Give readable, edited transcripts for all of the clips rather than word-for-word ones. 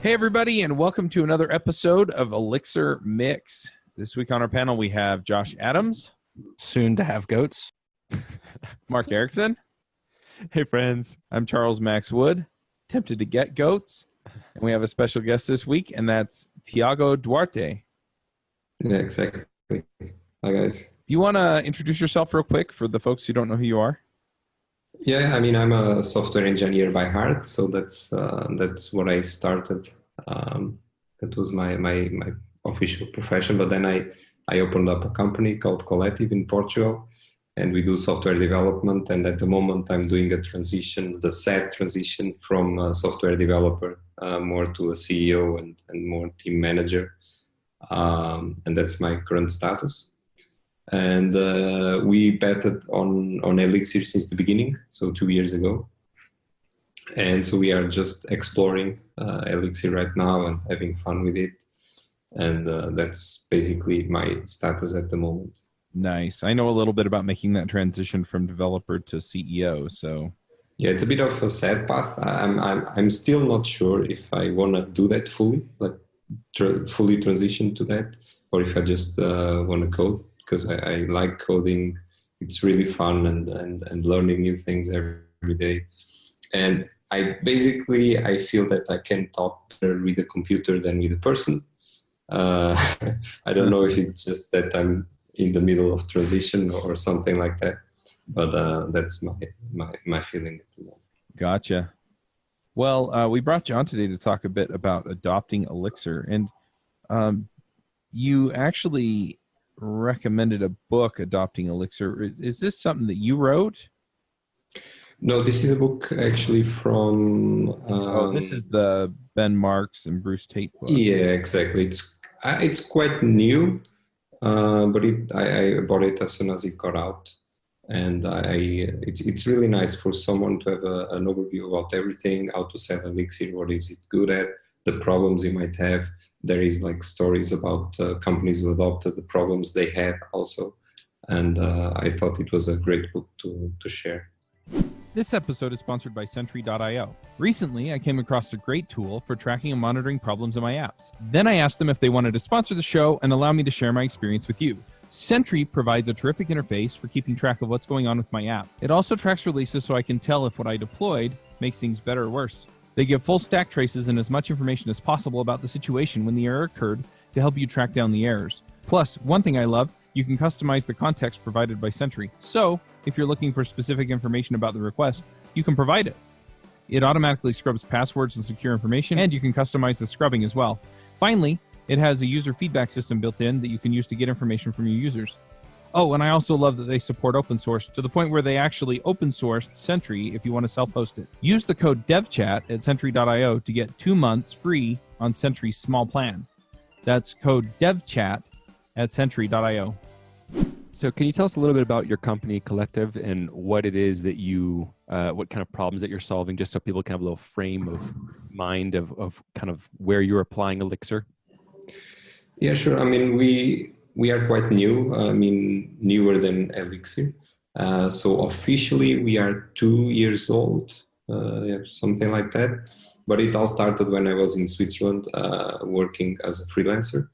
Hey, everybody, and welcome to another episode of Elixir Mix. This week on our panel, we have Josh Adams. Soon to have goats. Mark Erickson. Hey, friends. I'm Charles Max Wood, tempted to get goats. And we have a special guest this week, and that's Tiago Duarte. Yeah, exactly. Hi, guys. Do you want to introduce yourself real quick for the folks who don't know who you are? Yeah, I mean, I'm a software engineer by heart, so that's what I started. That was my official profession. But then I opened up a company called Collective in Portugal, and we do software development. And at the moment, I'm doing a transition, the sad transition from a software developer more to a CEO and more team manager. And that's my current status. And we betted on Elixir since the beginning, so 2 years ago. And so we are just exploring Elixir right now and having fun with it. And that's basically my status at the moment. Nice. I know a little bit about making that transition from developer to CEO. So yeah, it's a bit of a sad path. I'm still not sure if I want to do that fully, like fully transition to that, or if I just want to code. Because I like coding. It's really fun and learning new things every day. And I feel that I can talk better with a computer than with a person. I don't know if it's just that I'm in the middle of transition or something like that, but that's my feeling at the moment. Gotcha. Well, we brought you on today to talk a bit about adopting Elixir. And you actually recommended a book, Adopting Elixir. Is this something that you wrote? No, this is a book actually from... this is the Ben Marks and Bruce Tate book. Yeah, exactly. It's quite new, but I bought it as soon as it got out. And it's really nice for someone to have an overview about everything, how to sell Elixir, what is it good at, the problems you might have. There is like stories about companies who adopted the problems they had also. And I thought it was a great book to share. This episode is sponsored by Sentry.io. Recently, I came across a great tool for tracking and monitoring problems in my apps. Then I asked them if they wanted to sponsor the show and allow me to share my experience with you. Sentry provides a terrific interface for keeping track of what's going on with my app. It also tracks releases so I can tell if what I deployed makes things better or worse. They give full stack traces and as much information as possible about the situation when the error occurred to help you track down the errors. Plus, one thing I love, you can customize the context provided by Sentry. So, if you're looking for specific information about the request, you can provide it. It automatically scrubs passwords and secure information, and you can customize the scrubbing as well. Finally, it has a user feedback system built in that you can use to get information from your users. Oh, and I also love that they support open source to the point where they actually open sourced Sentry if you want to self-host it. Use the code devchat at Sentry.io to get 2 months free on Sentry's small plan. That's code devchat at Sentry.io. So can you tell us a little bit about your company, Collective, and what it is that you, what kind of problems that you're solving, just so people can have a little frame of mind of kind of where you're applying Elixir? Yeah, sure. I mean, we are quite new, newer than Elixir. So officially we are 2 years old, something like that. But it all started when I was in Switzerland working as a freelancer.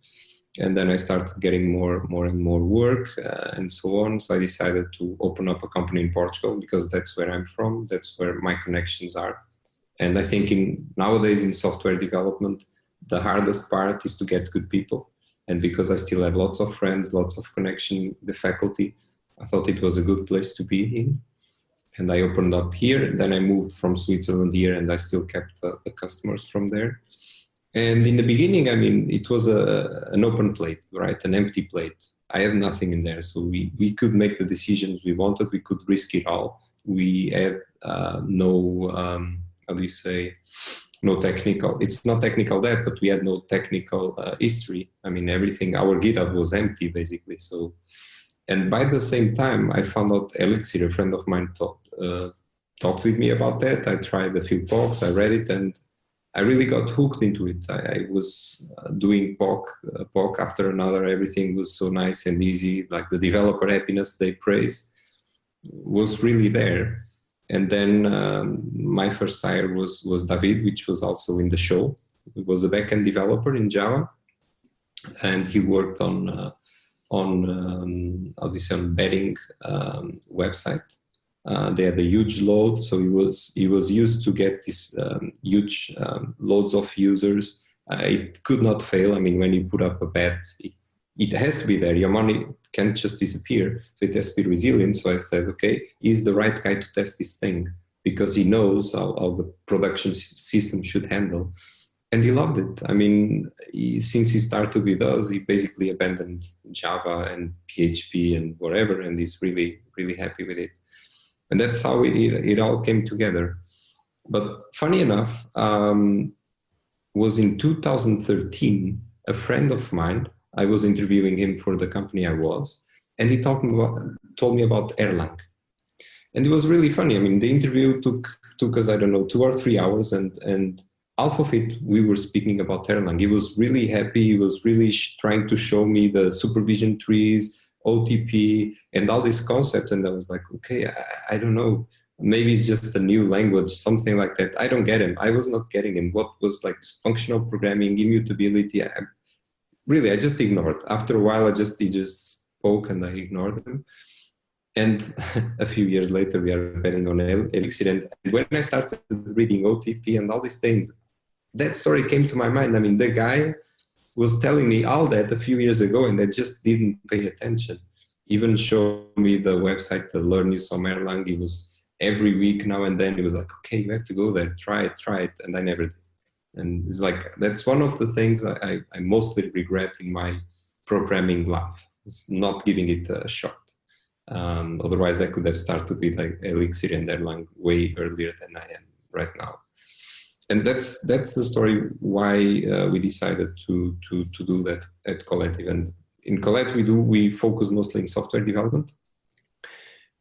And then I started getting more and more work and so on. So I decided to open up a company in Portugal because that's where I'm from. That's where my connections are. And I think nowadays in software development, the hardest part is to get good people. And because I still had lots of friends, lots of connection, the faculty, I thought it was a good place to be in. And I opened up here. And then I moved from Switzerland here and I still kept the customers from there. And in the beginning, I mean, it was an open plate, right? An empty plate. I had nothing in there. So we could make the decisions we wanted. We could risk it all. We had no technical, it's not technical debt, but we had no technical history. I mean, everything, our GitHub was empty basically. So, and by the same time, I found out Elixir, a friend of mine talked with me about that. I tried a few talks, I read it, and I really got hooked into it. I was doing POC after another. Everything was so nice and easy. Like the developer happiness they praise was really there. And then my first hire was David, which was also in the show. was a backend developer in Java, and he worked on how do you say, on betting website. They had a huge load, so he was used to get this huge loads of users. It could not fail. I mean, when you put up a bet, it has to be there. Your money can't just disappear, so it has to be resilient. So I said, okay, he's the right guy to test this thing because he knows how the production system should handle. And he loved it. I mean, since he started with us, he basically abandoned Java and PHP and whatever, and he's really, really happy with it. And that's how it all came together. But funny enough, was in 2013, a friend of mine, I was interviewing him for the company I was, and he told me about Erlang. And it was really funny. I mean, the interview took us, I don't know, 2 or 3 hours, and half of it, we were speaking about Erlang. He was really happy. He was really trying to show me the supervision trees, OTP, and all these concepts. And I was like, okay, I don't know. Maybe it's just a new language, something like that. I don't get him. I was not getting him. What was like this functional programming, immutability? I just ignored. After a while, he just spoke and I ignored him. And a few years later, we are betting on Elixir. And when I started reading OTP and all these things, that story came to my mind. I mean, the guy was telling me all that a few years ago, and I just didn't pay attention. Even showed me the website, the Learn You Some Erlang. It was every week now and then. It was like, okay, you have to go there, try it. And I never did. And it's like, that's one of the things I mostly regret in my programming life, is not giving it a shot. Otherwise, I could have started with like Elixir and Erlang way earlier than I am right now. And that's the story why we decided to do that at Collective. And in Collective, we focus mostly in software development,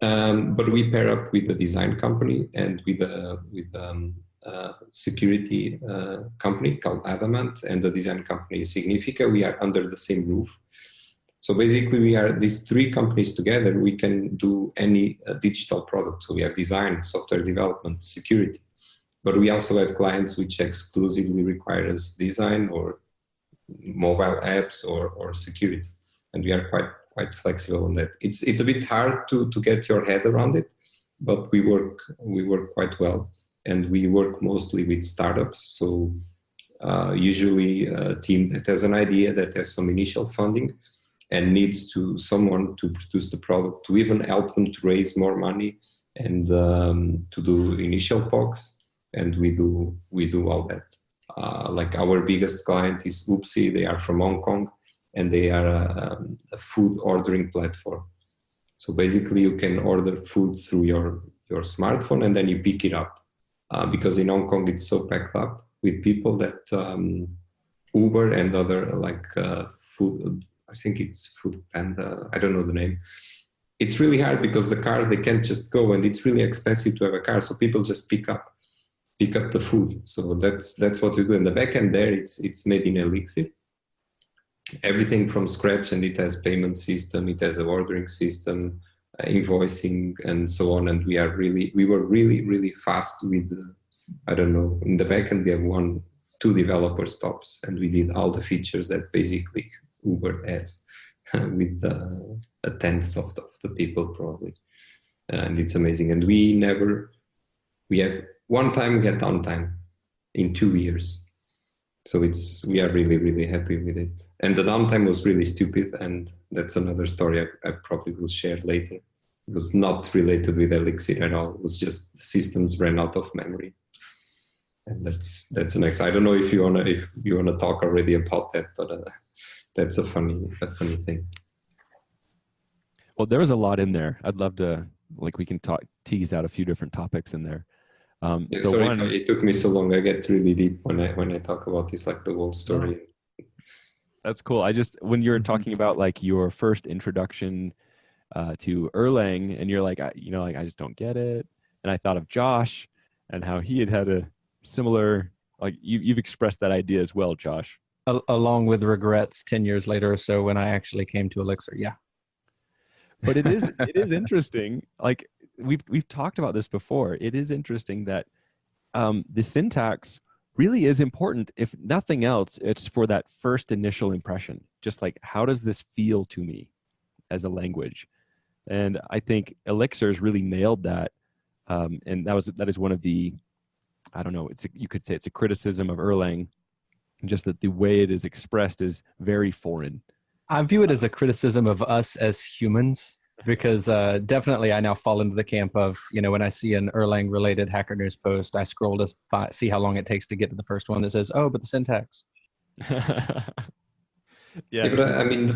but we pair up with a design company and with a security company called Adamant, and the design company is Significa. We are under the same roof. So basically, we are these 3 companies together. We can do any digital product. So we have design, software development, security. But we also have clients which exclusively require us design or mobile apps or security. And we are quite flexible on that. It's a bit hard to get your head around it, but we work quite well. And we work mostly with startups. So usually a team that has an idea, that has some initial funding, and needs someone to produce the product, to even help them to raise more money and to do initial POCs. And we do all that. Like our biggest client is Oopsie. They are from Hong Kong, and they are a food ordering platform. So basically, you can order food through your smartphone, and then you pick it up. Because in Hong Kong, it's so packed up with people that Uber and other like food, I think it's Food Panda, I don't know the name. It's really hard because the cars, they can't just go, and it's really expensive to have a car. So people just pick up the food. So that's what we do. In the back end there, it's made in Elixir. Everything from scratch, and it has payment system, it has an ordering system, invoicing, and so on. And we were really fast with, I don't know, in the back end we have 1-2 developer stops, and we did all the features that basically Uber has with a tenth of the people probably. And it's amazing. And one time we had downtime in 2 years. So we are really happy with it. And the downtime was really stupid, and that's another story I probably will share later. It was not related with Elixir at all. It was just the systems ran out of memory. And that's the next. I don't know if you wanna talk already about that, but that's a funny thing. Well, there was a lot in there. I'd love to, like, we can tease out a few different topics in there. Sorry, it took me so long. I get really deep when I talk about this, like the whole story. That's cool. When you're talking about like your first introduction to Erlang, and you're like, I just don't get it. And I thought of Josh and how he had a similar, like you've expressed that idea as well, Josh. Along with regrets 10 years later or so when I actually came to Elixir. Yeah. But it is interesting. Like we've talked about this before. It is interesting that the syntax really is important. If nothing else, it's for that first initial impression. Just like, how does this feel to me as a language? And I think Elixir's really nailed that. And that is one of the, I don't know, you could say it's a criticism of Erlang, just that the way it is expressed is very foreign. I view it as a criticism of us as humans, because definitely I now fall into the camp of, when I see an Erlang related Hacker News post, I scroll to see how long it takes to get to the first one that says, oh, but the syntax. Yeah, but I mean,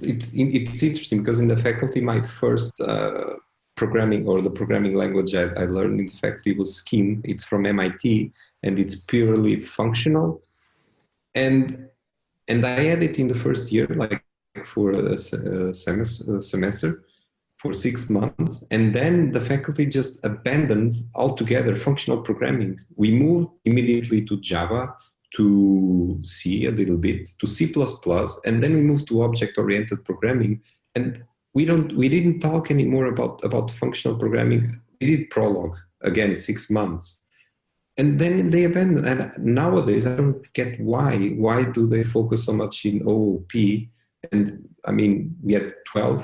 it's interesting because in the faculty, my first programming or the programming language I learned in the faculty was Scheme. It's from MIT and it's purely functional. And I had it in the first year, like for a semester for 6 months. And then the faculty just abandoned altogether functional programming. We moved immediately to Java, to C a little bit, to C++, and then we moved to object-oriented programming. And we didn't talk anymore about functional programming. We did Prolog, again, 6 months. And then they abandoned. And nowadays, I don't get why. Why do they focus so much in OOP? And I mean, we had 10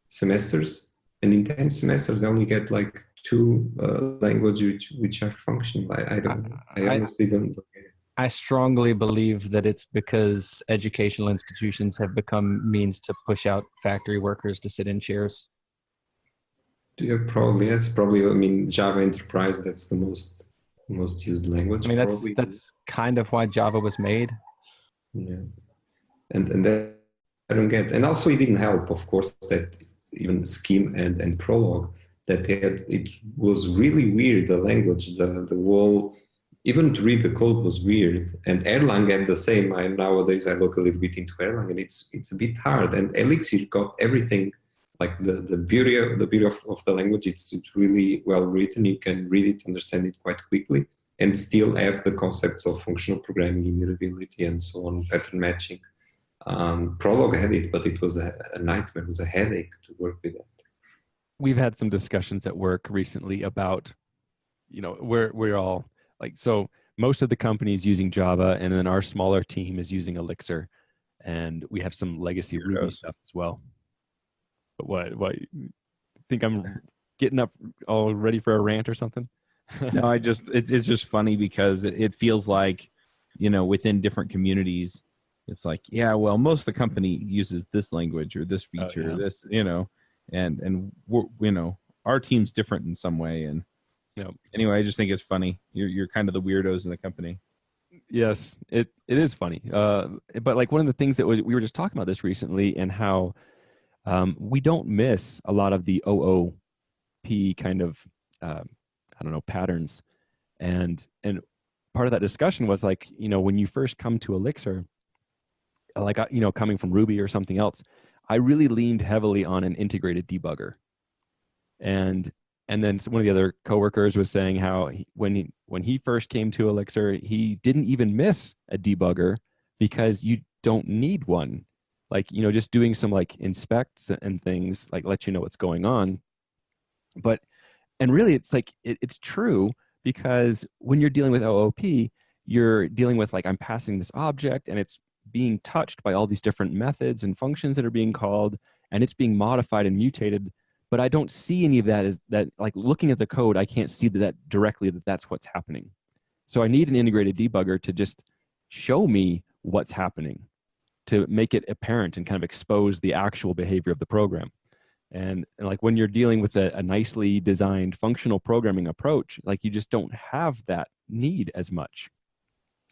semesters. And in 10 semesters, they only get like 2 languages which are functional. I honestly don't get it. I strongly believe that it's because educational institutions have become means to push out factory workers to sit in chairs. Yeah, probably, yes. Probably, I mean, Java Enterprise, that's the most used language. I mean, that's kind of why Java was made. Yeah. And that I don't get. And also it didn't help, of course, that even Scheme and Prolog, that it was really weird, the language, the whole, even to read the code was weird. And Erlang had the same. Nowadays I look a little bit into Erlang and it's a bit hard. And Elixir got everything, like the beauty of the language. It's really well written. You can read it, understand it quite quickly, and still have the concepts of functional programming, immutability, and so on, pattern matching. Prolog had it, but it was a nightmare. It was a headache to work with that. We've had some discussions at work recently about, we're all like, so most of the companies using Java, and then our smaller team is using Elixir, and we have some legacy Ruby stuff as well. But what think I'm getting up all ready for a rant or something? No, it's just funny because it feels like, within different communities, it's like, yeah, well, most of the company uses this language or this feature, this, and we're, our team's different in some way. And anyway, I just think it's funny. You're kind of the weirdos in the company. Yes, it is funny. But like one of the things that we were just talking about this recently, and how we don't miss a lot of the OOP kind of patterns, and part of that discussion was like, when you first come to Elixir, like coming from Ruby or something else, I really leaned heavily on an integrated debugger, and then one of the other coworkers was saying how when he first came to Elixir, he didn't even miss a debugger because you don't need one. Like, just doing some like inspects and things like let you know what's going on. And really it's like, it's true, because when you're dealing with OOP, you're dealing with like, I'm passing this object and it's being touched by all these different methods and functions that are being called, and it's being modified and mutated. But I don't see any of that as that, like looking at the code, I can't see that directly that's what's happening. So I need an integrated debugger to just show me what's happening, to make it apparent and kind of expose the actual behavior of the program. And like when you're dealing with a nicely designed functional programming approach, like you just don't have that need as much.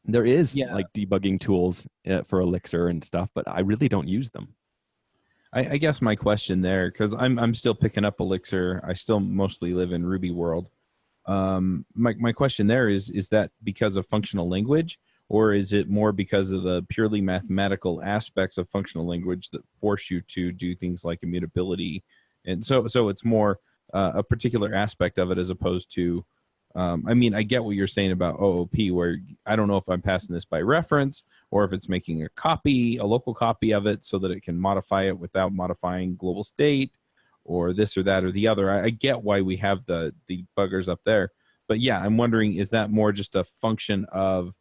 There is like debugging tools for Elixir and stuff, but I really don't use them. I guess my question there, because I'm still picking up Elixir. I still mostly live in Ruby world. My question there is that because of functional language, or is it more because of the purely mathematical aspects of functional language that force you to do things like immutability? And so it's more a particular aspect of it as opposed to, I mean, I get what you're saying about OOP, where I don't know if I'm passing this by reference or if it's making a local copy of it so that it can modify it without modifying global state or this or that or the other. I get why we have the buggers up there. But yeah, I'm wondering, is that more just a function of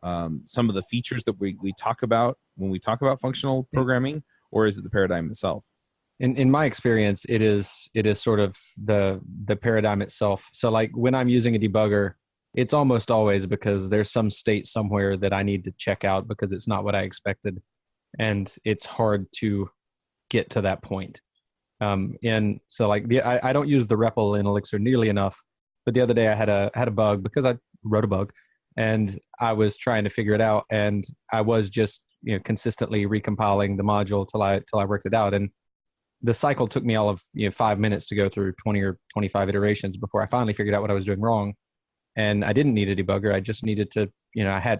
some of the features that we talk about when we talk about functional programming, or is it the paradigm itself? In my experience, it is sort of the paradigm itself. So like when I'm using a debugger, it's almost always because there's some state somewhere that I need to check out because it's not what I expected, and it's hard to get to that point. And so like I don't use the REPL in Elixir nearly enough, but the other day I had a bug because I wrote a bug, and I was trying to figure it out, and I was just consistently recompiling the module till I worked it out, and the cycle took me all of 5 minutes to go through 20 or 25 iterations before I finally figured out what I was doing wrong. And I didn't need a debugger. I just needed to, I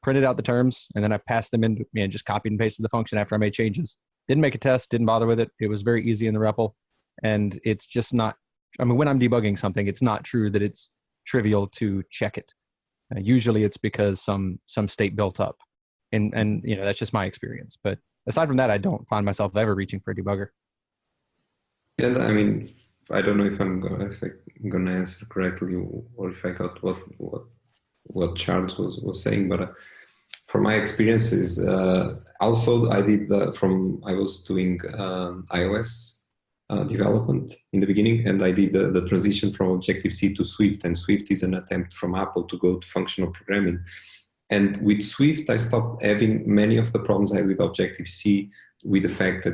printed out the terms and then I passed them in, just copied and pasted the function after I made changes. Didn't make a test, didn't bother with it. It was very easy in the REPL. And it's just not, when I'm debugging something, it's not true that it's trivial to check it. Usually it's because some state built up. And that's just my experience. But aside from that, I don't find myself ever reaching for a debugger. And I mean, I don't know if I'm gonna answer correctly or if I got what Charles was saying, but from my experiences, also I did I was doing iOS development in the beginning, and I did the transition from Objective-C to Swift, and Swift is an attempt from Apple to go to functional programming. And with Swift, I stopped having many of the problems I had with Objective-C, with the fact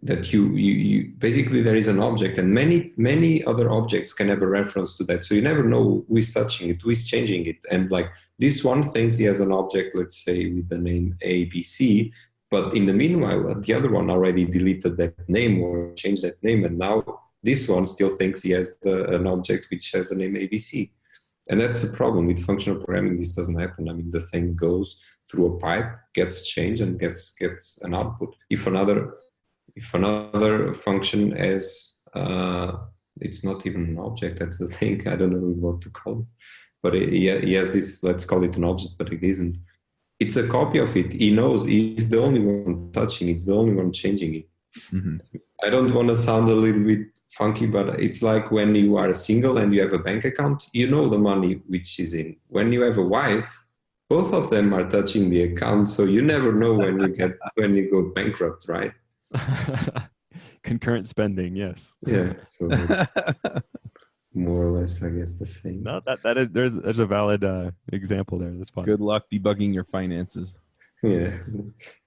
that you basically there is an object, and many other objects can have a reference to that. So you never know who is touching it, who is changing it. And like this one thinks he has an object, let's say with the name ABC, but in the meanwhile, the other one already deleted that name or changed that name, and now this one still thinks he has an object which has a name ABC. And that's the problem with functional programming. This doesn't happen. I mean, the thing goes through a pipe, gets changed, and gets an output. If another function has, it's not even an object. That's the thing. I don't know what to call it. But he has this. Let's call it an object, but it isn't. It's a copy of it. He knows he's the only one touching it. He's the only one changing it. Mm-hmm. I don't want to sound a little bit funky, but it's like when you are single and you have a bank account, you know the money which is in. When you have a wife, both of them are touching the account, so you never know when you go bankrupt, right? Concurrent spending, yes. Yeah, so more or less, I guess, the same. No, that is there's a valid example there. That's fine. Good luck debugging your finances. Yeah,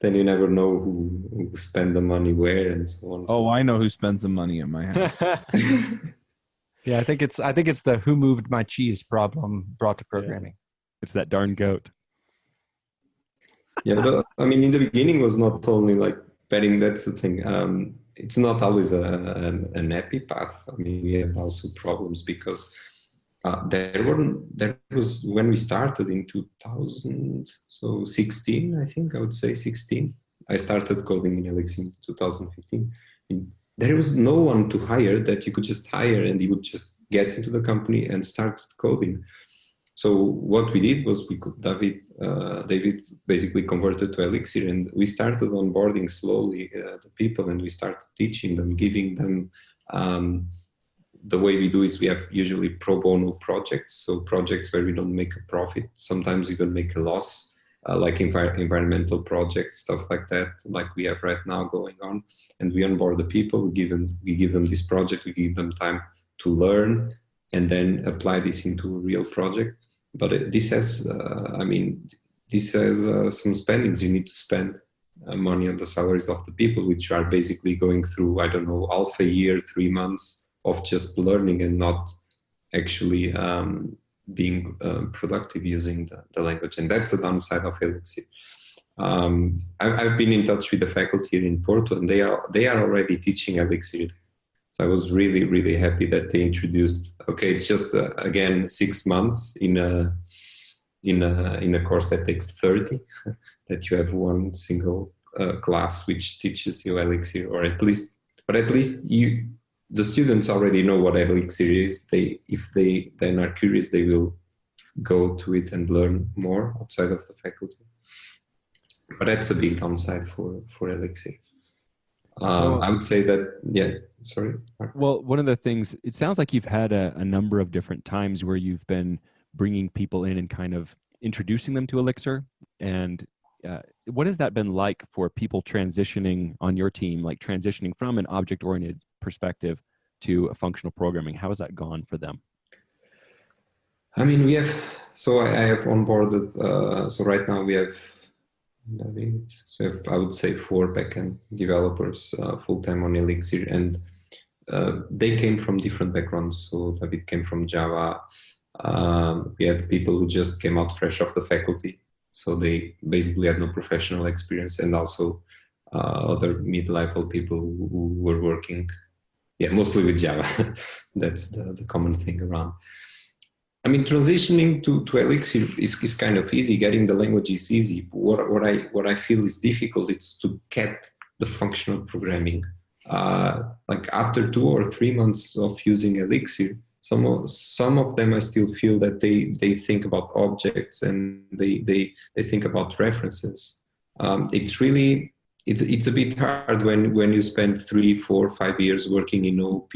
then you never know who spend the money where and so on. Oh, I know who spends the money at my house. Yeah, I think it's the who moved my cheese problem brought to programming. Yeah. It's that darn goat. Yeah, but I mean, in the beginning was not only like betting. That's the thing. It's not always an happy path. I mean, we had also problems because there was when we started in 2016, I think I would say 16. I started coding in Elixir in 2015. There was no one to hire that you could just hire and you would just get into the company and start coding. So what we did was David basically converted to Elixir, and we started onboarding slowly the people, and we started teaching them, giving them. The way we do is we have usually pro bono projects, so projects where we don't make a profit. Sometimes we even make a loss, like environmental projects, stuff like that, like we have right now going on. And we onboard the people, we give them this project, we give them time to learn, and then apply this into a real project. But this has, some spendings. You need to spend money on the salaries of the people, which are basically going through, I don't know, half a year, 3 months of just learning and not actually being productive using the language. And that's the downside of Elixir. I've been in touch with the faculty here in Porto, and they are already teaching Elixir. So I was really, really happy that they introduced. Okay, it's just again 6 months in a course that takes 30. That you have one single class which teaches you Elixir, or at least the students already know what Elixir is. If they then are curious, they will go to it and learn more outside of the faculty. But that's a big downside for Elixir. I would say that, yeah, sorry. Well, one of the things, it sounds like you've had a number of different times where you've been bringing people in and kind of introducing them to Elixir. And what has that been like for people transitioning on your team, like transitioning from an object-oriented perspective to a functional programming? How has that gone for them? I mean, I have onboarded, so right now we have, I would say 4 backend developers full-time on Elixir, and they came from different backgrounds. So David came from Java. We had people who just came out fresh off the faculty, so they basically had no professional experience, and also other mid-level people who were working, mostly with Java. That's the common thing around. I mean, transitioning to Elixir is kind of easy. Getting the language is easy. What I feel is difficult is to get the functional programming. Like after 2 or 3 months of using Elixir, some of them I still feel that they think about objects and they think about references. It's a bit hard when you spend 3, 4, 5 years working in OOP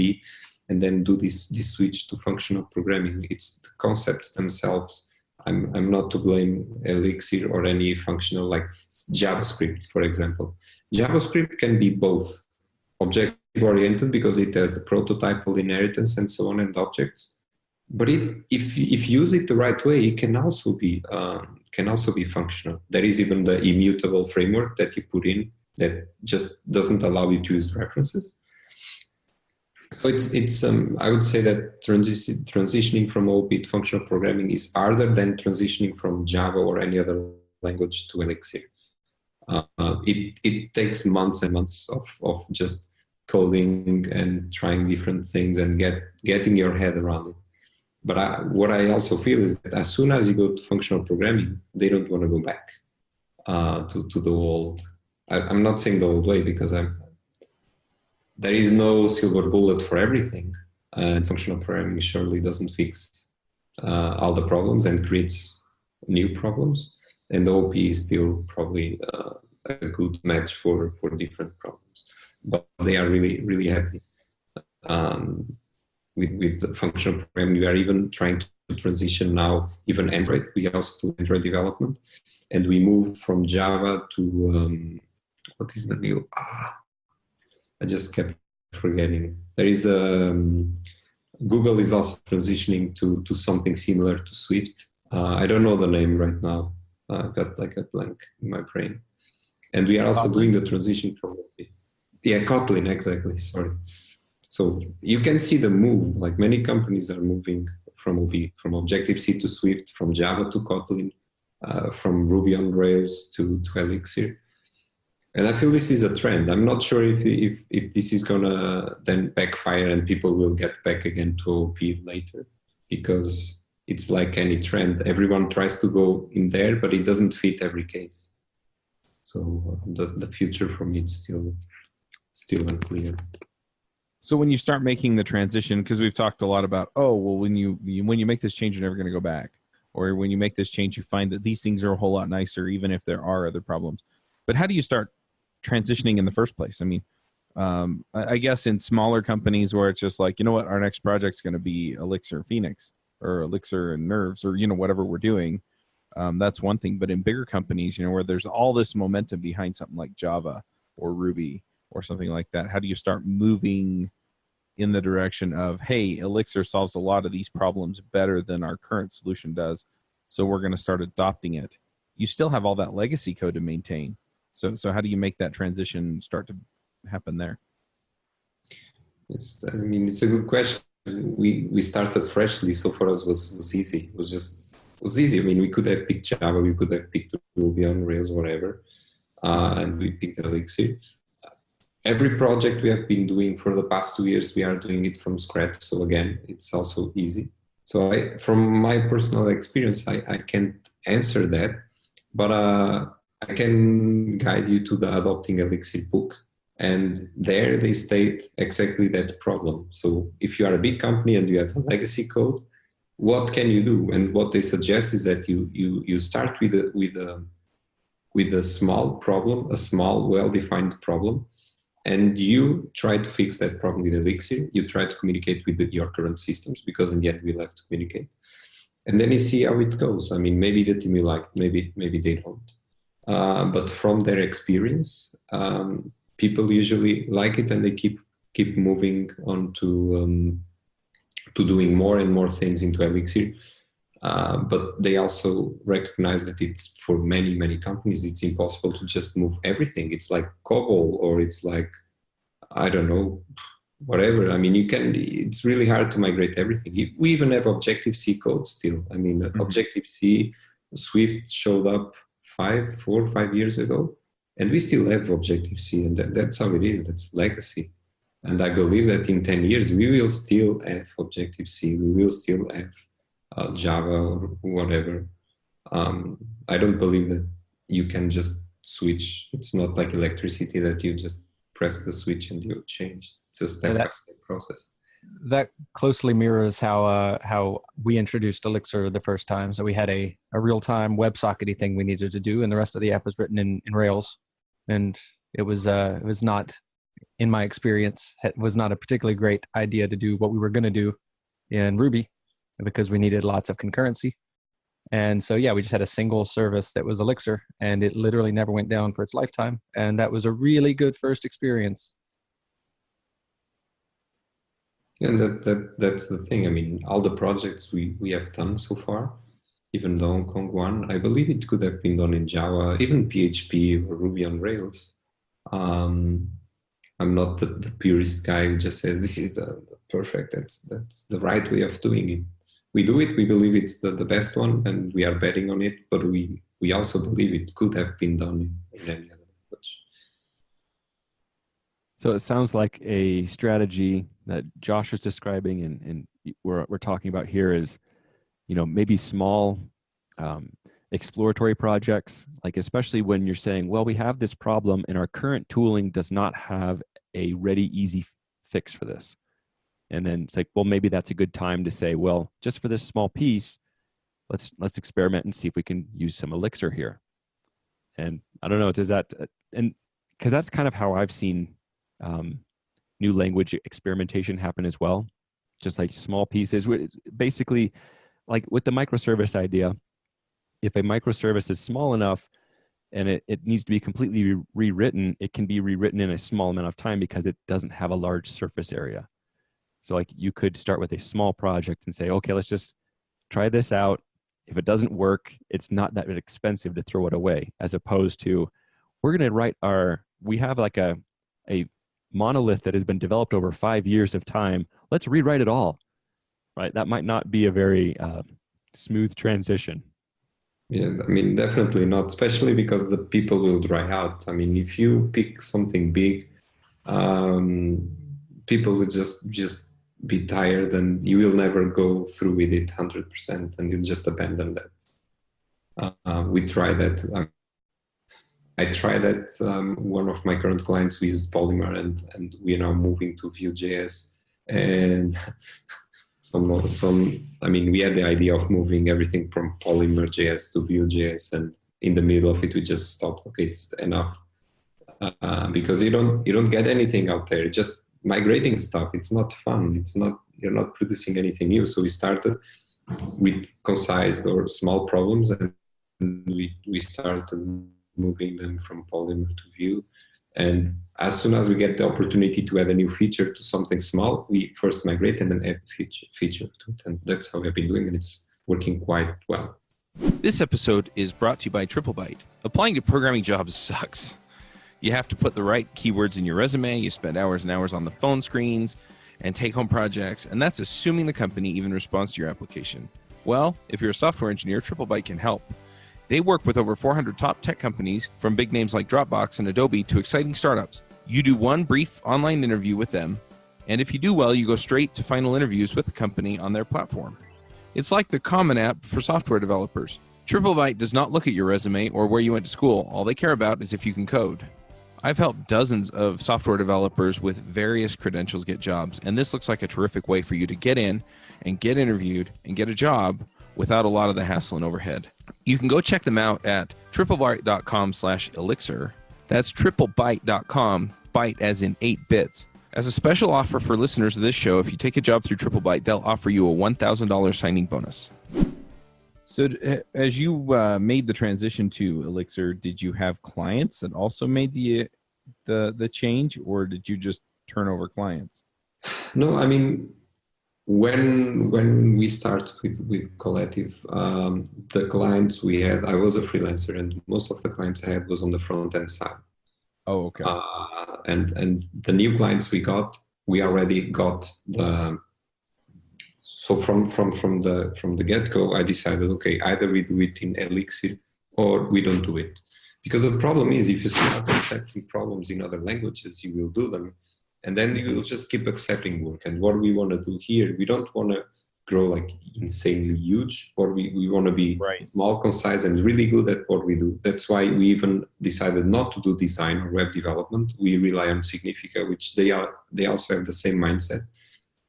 and then do this switch to functional programming. It's the concepts themselves. I'm not to blame Elixir or any functional, like JavaScript, for example. JavaScript can be both object-oriented because it has the prototypal inheritance and so on and objects. But if you use it the right way, it can also be functional. There is even the immutable framework that you put in that just doesn't allow you to use references. So it's I would say that transitioning from OOP to functional programming is harder than transitioning from Java or any other language to Elixir. It takes months and months of just coding and trying different things and getting your head around it. But what I also feel is that as soon as you go to functional programming, they don't want to go back to the old. I'm not saying the old way because there is no silver bullet for everything, and functional programming surely doesn't fix all the problems and creates new problems. And OOP is still probably a good match for different problems. But they are really, really happy with the functional programming. We are even trying to transition now, even Android. We also do Android development. And we moved from Java to, what is the new? I just kept forgetting. There is Google is also transitioning to something similar to Swift. I don't know the name right now. I've got like a blank in my brain. And we are also doing the transition from, Kotlin, exactly, sorry. So you can see the move, like many companies are moving from Objective-C to Swift, from Java to Kotlin, from Ruby on Rails to Elixir. And I feel this is a trend. I'm not sure if this is gonna then backfire and people will get back again to OOP later, because it's like any trend. Everyone tries to go in there, but it doesn't fit every case. So the future for me is still unclear. So when you start making the transition, because we've talked a lot about, when you make this change, you're never going to go back. Or when you make this change, you find that these things are a whole lot nicer, even if there are other problems. But how do you start transitioning in the first place? I mean, I guess in smaller companies where it's just like, you know what, our next project's going to be Elixir Phoenix or Elixir and Nerves or, whatever we're doing. That's one thing. But in bigger companies, where there's all this momentum behind something like Java or Ruby or something like that, how do you start moving in the direction of, hey, Elixir solves a lot of these problems better than our current solution does, so we're going to start adopting it? You still have all that legacy code to maintain. So how do you make that transition start to happen there? It's a good question. We started freshly, so for us was easy. It was easy. I mean, we could have picked Java, we could have picked Ruby on Rails, whatever, and we picked Elixir. Every project we have been doing for the past 2 years, we are doing it from scratch. So again, it's also easy. So from my personal experience, I can't answer that, but I can guide you to the Adopting Elixir book. And there they state exactly that problem. So if you are a big company and you have a legacy code, what can you do? And what they suggest is that you start with a small problem, a small, well-defined problem, and you try to fix that problem with Elixir. You try to communicate with your current systems, because in the end we'll have to communicate. And then you see how it goes. I mean, maybe the team will like it, maybe they don't. But from their experience, people usually like it, and they keep moving on to doing more and more things into Elixir. But they also recognize that it's, for many companies, it's impossible to just move everything. It's like COBOL, or it's like, I don't know, whatever. I mean, it's really hard to migrate everything. We even have Objective-C code still. I mean, Objective-C, Swift showed up 4 or 5 years ago, and we still have Objective-C, and that's how it is. That's legacy. And I believe that in 10 years, we will still have Objective-C. We will still have Java or whatever. I don't believe that you can just switch. It's not like electricity that you just press the switch and you change. It's a step-by-step process. That closely mirrors how we introduced Elixir the first time. So we had a real-time WebSockety thing we needed to do, and the rest of the app was written in Rails. And it was not, in my experience, it was not a particularly great idea to do what we were going to do in Ruby, because we needed lots of concurrency. And so, yeah, we just had a single service that was Elixir, and it literally never went down for its lifetime. And that was a really good first experience. And that's the thing. I mean, all the projects we have done so far, even the Hong Kong one, I believe it could have been done in Java, even PHP or Ruby on Rails. I'm not the purist guy who just says this is the perfect, that's the right way of doing it. We do it, we believe it's the best one, and we are betting on it, but we also believe it could have been done in any other approach. So it sounds like a strategy that Josh was describing and we're talking about here is, maybe small exploratory projects, like especially when you're saying, well, we have this problem and our current tooling does not have a ready, easy fix for this. And then it's like, well, maybe that's a good time to say, well, just for this small piece, let's experiment and see if we can use some Elixir here. And I don't know, does that, and because that's kind of how I've seen new language experimentation happen as well. Just like small pieces, basically like with the microservice idea, if a microservice is small enough and it needs to be completely rewritten, it can be rewritten in a small amount of time because it doesn't have a large surface area. So like you could start with a small project and say, okay, let's just try this out. If it doesn't work, it's not that expensive to throw it away, as opposed to we're going to write we have like a monolith that has been developed over 5 years of time. Let's rewrite it all, right? That might not be a very smooth transition. Yeah, I mean, definitely not, especially because the people will dry out. I mean, if you pick something big, people will just be tired, and you will never go through with it 100%, and you'll just abandon that. We tried that. I tried that. One of my current clients, we used Polymer, and we are now moving to Vue.js. And we had the idea of moving everything from Polymer.js to Vue.js, and in the middle of it, we just stopped. Okay, it's enough, because you don't get anything out there. Just migrating stuff. It's not fun. You're not producing anything new. So we started with concise or small problems, and we started moving them from Polymer to Vue. And as soon as we get the opportunity to add a new feature to something small, we first migrate and then add feature to it. And that's how we've been doing, and it's working quite well. This episode is brought to you by TripleByte. Applying to programming jobs sucks. You have to put the right keywords in your resume, you spend hours and hours on the phone screens and take-home projects, and that's assuming the company even responds to your application. Well, if you're a software engineer, TripleByte can help. They work with over 400 top tech companies, from big names like Dropbox and Adobe to exciting startups. You do one brief online interview with them, and if you do well, you go straight to final interviews with the company on their platform. It's like the Common App for software developers. TripleByte does not look at your resume or where you went to school. All they care about is if you can code. I've helped dozens of software developers with various credentials get jobs, and this looks like a terrific way for you to get in and get interviewed and get a job without a lot of the hassle and overhead. You can go check them out at triplebyte.com/elixir. That's triplebyte.com byte as in 8 bits. As a special offer for listeners of this show, if you take a job through TripleByte, they'll offer you a $1,000 signing bonus. So as you made the transition to Elixir, did you have clients that also made the change, or did you just turn over clients? No, I mean, when we started with Collective, the clients we had, I was a freelancer, and most of the clients I had was on the front end side. Oh, okay. And the new clients we already got the. So from the get-go, I decided, okay, either we do it in Elixir or we don't do it. Because the problem is, if you start accepting problems in other languages, you will do them, and then you will just keep accepting work. And what we want to do here, we don't want to grow like insanely huge, or we want to be small, concise, and really good at what we do. That's why we even decided not to do design or web development. We rely on Significa, which they also have the same mindset.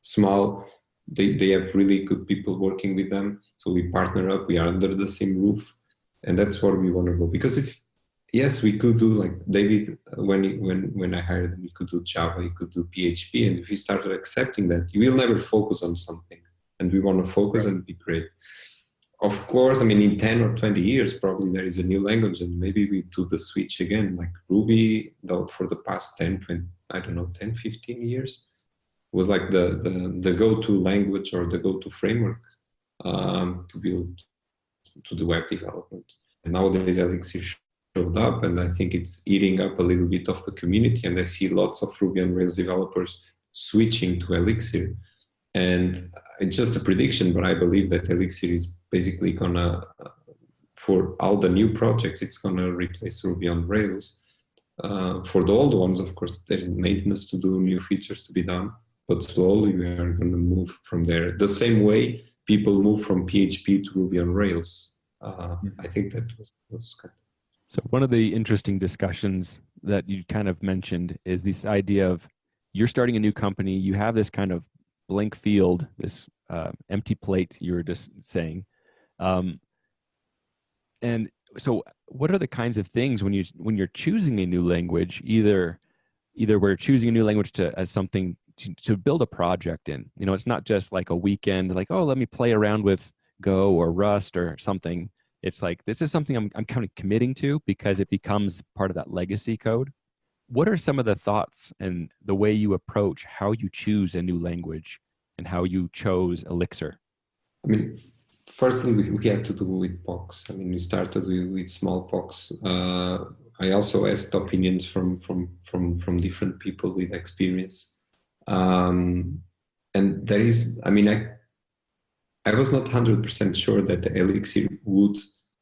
Small. They have really good people working with them, so we partner up. We are under the same roof, and that's where we want to go. Because yes, we could do like David when I hired him, he could do Java, he could do PHP, and if we started accepting that, you will never focus on something, and we want to focus and be great. Of course, I mean, in 10 or 20 years, probably there is a new language, and maybe we do the switch again, like Ruby. Though for the past 10, 15 years. Was like the go-to language or the go-to framework to build to the web development. And nowadays Elixir showed up, and I think it's eating up a little bit of the community, and I see lots of Ruby on Rails developers switching to Elixir. And it's just a prediction, but I believe that Elixir is basically gonna, for all the new projects, it's gonna replace Ruby on Rails. For the old ones, of course, there's maintenance to do, new features to be done. But slowly we are going to move from there. The same way people move from PHP to Ruby on Rails. I think that was kind of. So one of the interesting discussions that you kind of mentioned is this idea of you're starting a new company. You have this kind of blank field, this empty plate you were just saying. And so what are the kinds of things when you're choosing a new language, either we're choosing a new language as something to build a project in, it's not just like a weekend, like, oh, let me play around with Go or Rust or something. It's like, this is something I'm kind of committing to because it becomes part of that legacy code. What are some of the thoughts and the way you approach how you choose a new language and how you chose Elixir? I mean, firstly, we had to do with POCs. I mean, we started with small POCs. I also asked opinions from different people with experience. And there is, I mean, I was not 100% sure that the Elixir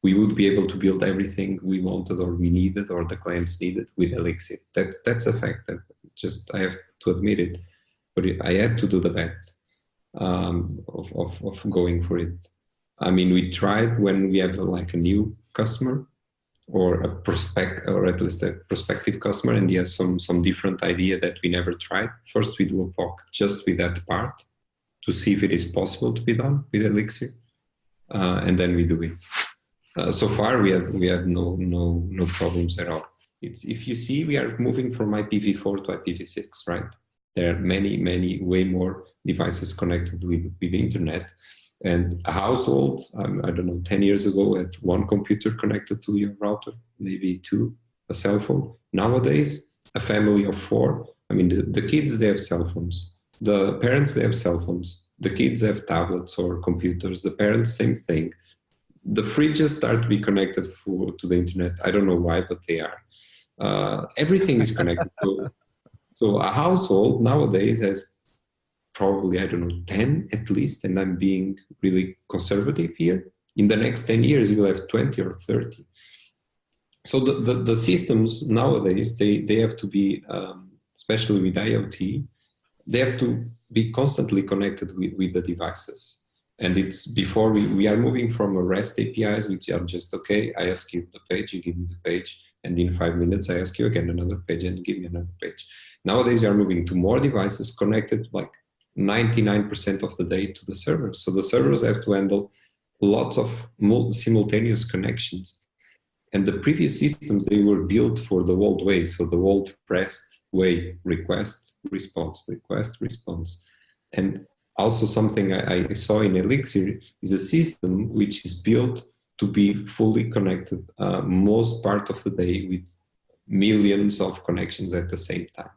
we would be able to build everything we wanted or we needed or the clients needed with Elixir. That's a fact. That just I have to admit it, but I had to do the bet of going for it. I mean, we tried when we have like a new customer or a prospect, or at least a prospective customer, and he has some different idea that we never tried. First, we do a POC just with that part to see if it is possible to be done with Elixir, and then we do it. So far, we had no problems at all. If you see, we are moving from IPv4 to IPv6, right? There are many way more devices connected with the internet. And a household, I don't know, 10 years ago had one computer connected to your router, maybe two, a cell phone. Nowadays, a family of 4. I mean, the kids, they have cell phones. The parents, they have cell phones. The kids have tablets or computers. The parents, same thing. The fridges start to be connected to the internet. I don't know why, but they are. Everything is connected. So a household nowadays has probably, I don't know, 10 at least, and I'm being really conservative here. In the next 10 years, you will have 20 or 30. So the systems nowadays, they have to be, especially with IoT, they have to be constantly connected with the devices. And it's before we are moving from a REST APIs, which are just, okay, I ask you the page, you give me the page, and in 5 minutes, I ask you again another page and you give me another page. Nowadays, you are moving to more devices connected like 99% of the day to the servers. So the servers have to handle lots of simultaneous connections. And the previous systems, they were built for the old way. So the old REST way: request, response. And also something I saw in Elixir is a system which is built to be fully connected most part of the day with millions of connections at the same time.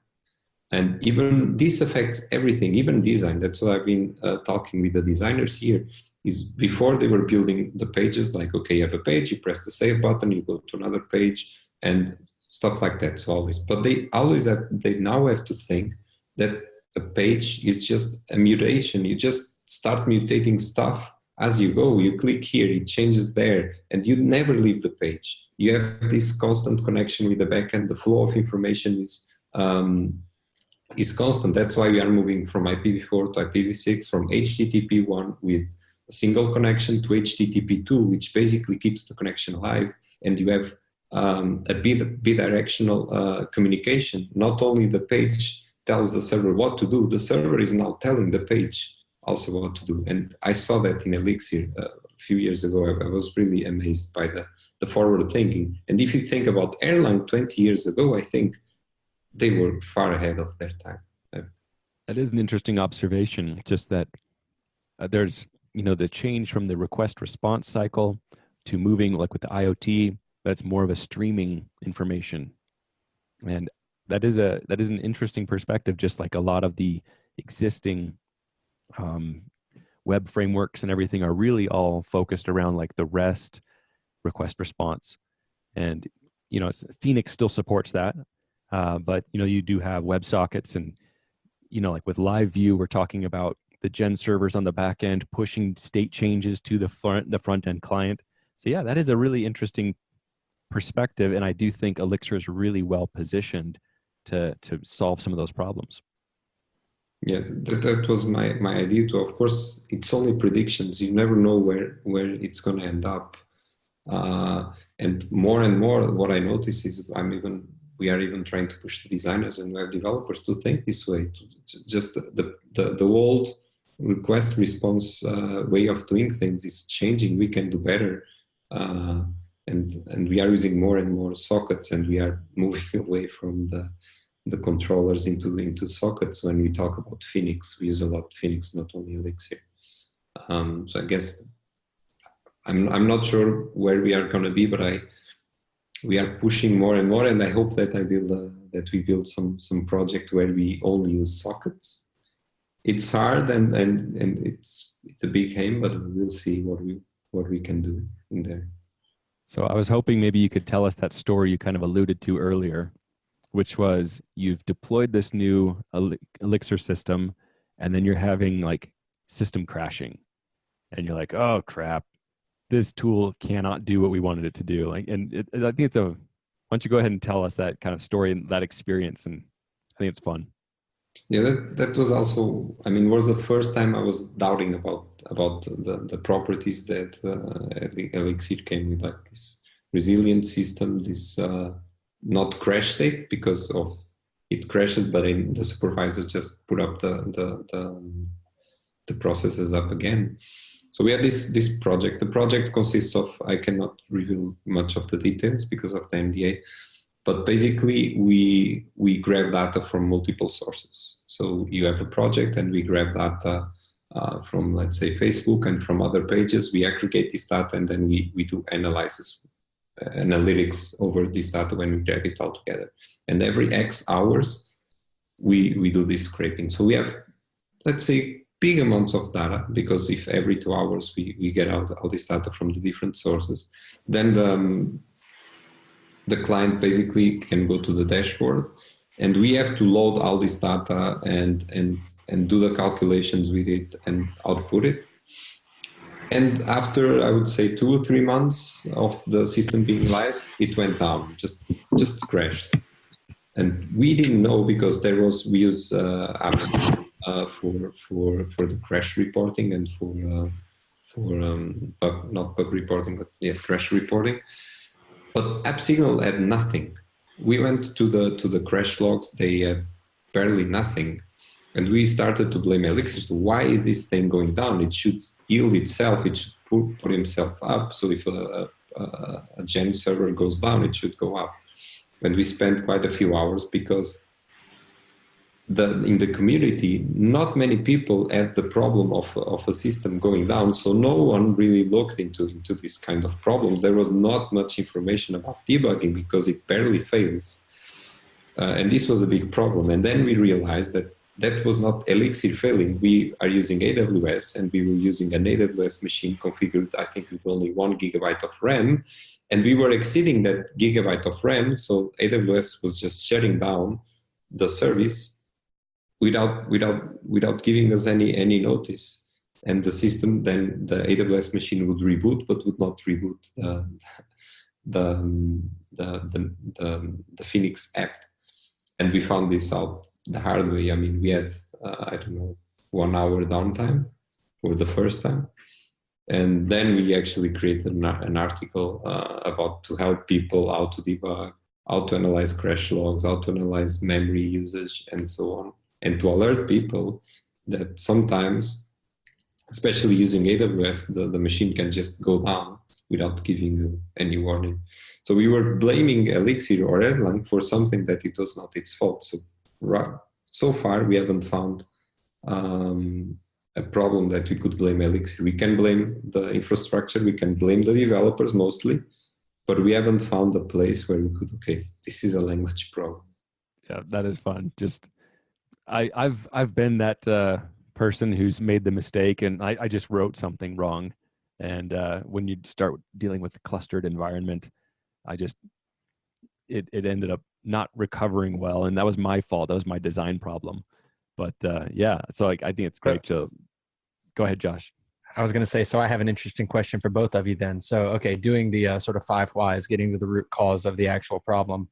And even this affects everything, even design. That's what I've been talking with the designers here, is before they were building the pages, like, okay, you have a page, you press the save button, you go to another page, and stuff like that. So always, but they now have to think that a page is just a mutation. You just start mutating stuff as you go. You click here, it changes there, and you never leave the page. You have this constant connection with the backend. The flow of information is constant. That's why we are moving from IPv4 to IPv6, from HTTP1 with a single connection to HTTP2, which basically keeps the connection alive, and you have a bidirectional communication. Not only the page tells the server what to do, the server is now telling the page also what to do. And I saw that in Elixir a few years ago. I was really amazed by the forward thinking. And if you think about Erlang 20 years ago, I think they were far ahead of their time. That is an interesting observation, just that there's, the change from the request response cycle to moving, like with the IoT, that's more of a streaming information. And that is an interesting perspective, just like a lot of the existing web frameworks and everything are really all focused around like the REST request response. And, Phoenix still supports that. But, you do have WebSockets and, like with Live View, we're talking about the gen servers on the back end pushing state changes to the front end client. So yeah, that is a really interesting perspective. And I do think Elixir is really well positioned to solve some of those problems. Yeah, that was my idea too. Of course, it's only predictions. You never know where it's going to end up. And more, what I notice is we are even trying to push the designers and web developers to think this way. Just the old request response way of doing things is changing. We can do better. And we are using more and more sockets, and we are moving away from the controllers into sockets. When we talk about Phoenix, we use a lot Phoenix, not only Elixir. So I guess I'm not sure where we are going to be, but we are pushing more and more, and I hope that we build some project where we only use sockets. It's hard and it's a big aim, but we'll see what we can do in there. So I was hoping maybe you could tell us that story you kind of alluded to earlier, which was you've deployed this new Elixir system, and then you're having like system crashing, and you're like, oh crap, this tool cannot do what we wanted it to do. I think why don't you go ahead and tell us that kind of story and that experience, and I think it's fun. Yeah, that was also, was the first time I was doubting about the properties that Elixir came with, like this resilient system, this not crash safe because of it crashes, but in the supervisor just put up the processes up again. So we had this project. The project consists of, I cannot reveal much of the details because of the NDA, but basically we grab data from multiple sources. So you have a project and we grab data from, let's say, Facebook and from other pages. We aggregate this data and then we do analytics over this data when we grab it all together. And every X hours, we do this scraping. So we have, let's say, big amounts of data, because if every 2 hours we get out all this data from the different sources, then the client basically can go to the dashboard, and we have to load all this data and do the calculations with it and output it. And after, I would say, 2 or 3 months of the system being live, it went down, just crashed. And we didn't know, because we use apps for the crash reporting and not bug reporting, but crash reporting. But AppSignal had nothing. We went to the crash logs; they have barely nothing, and we started to blame Elixir. So why is this thing going down? It should heal itself. It should put himself up. So if a gen server goes down, it should go up. And we spent quite a few hours, because in the community, not many people had the problem of a system going down. So no one really looked into this kind of problems. There was not much information about debugging because it barely fails. And this was a big problem. And then we realized that was not Elixir failing. We are using AWS, and we were using an AWS machine configured, I think, with only 1 gigabyte of RAM. And we were exceeding that gigabyte of RAM. So AWS was just shutting down the service without giving us any notice. And the system, then the AWS machine would reboot, but would not reboot the Phoenix app. And we found this out the hard way. I mean, we had, 1 hour downtime for the first time. And then we actually created an article about to help people how to debug, how to analyze crash logs, how to analyze memory usage, and so on. And to alert people that sometimes, especially using AWS, the machine can just go down without giving you any warning. So we were blaming Elixir or Erlang for something that it was not its fault. So far, we haven't found a problem that we could blame Elixir. We can blame the infrastructure, we can blame the developers mostly, but we haven't found a place where we could, okay, this is a language problem. Yeah, that is fun. Just I've been that person who's made the mistake, and I just wrote something wrong. And when you start dealing with the clustered environment, it ended up not recovering well, and that was my fault. That was my design problem. But yeah, so I think it's great to go ahead, Josh. I was going to say, so I have an interesting question for both of you then. So, okay, doing the sort of 5 whys, getting to the root cause of the actual problem.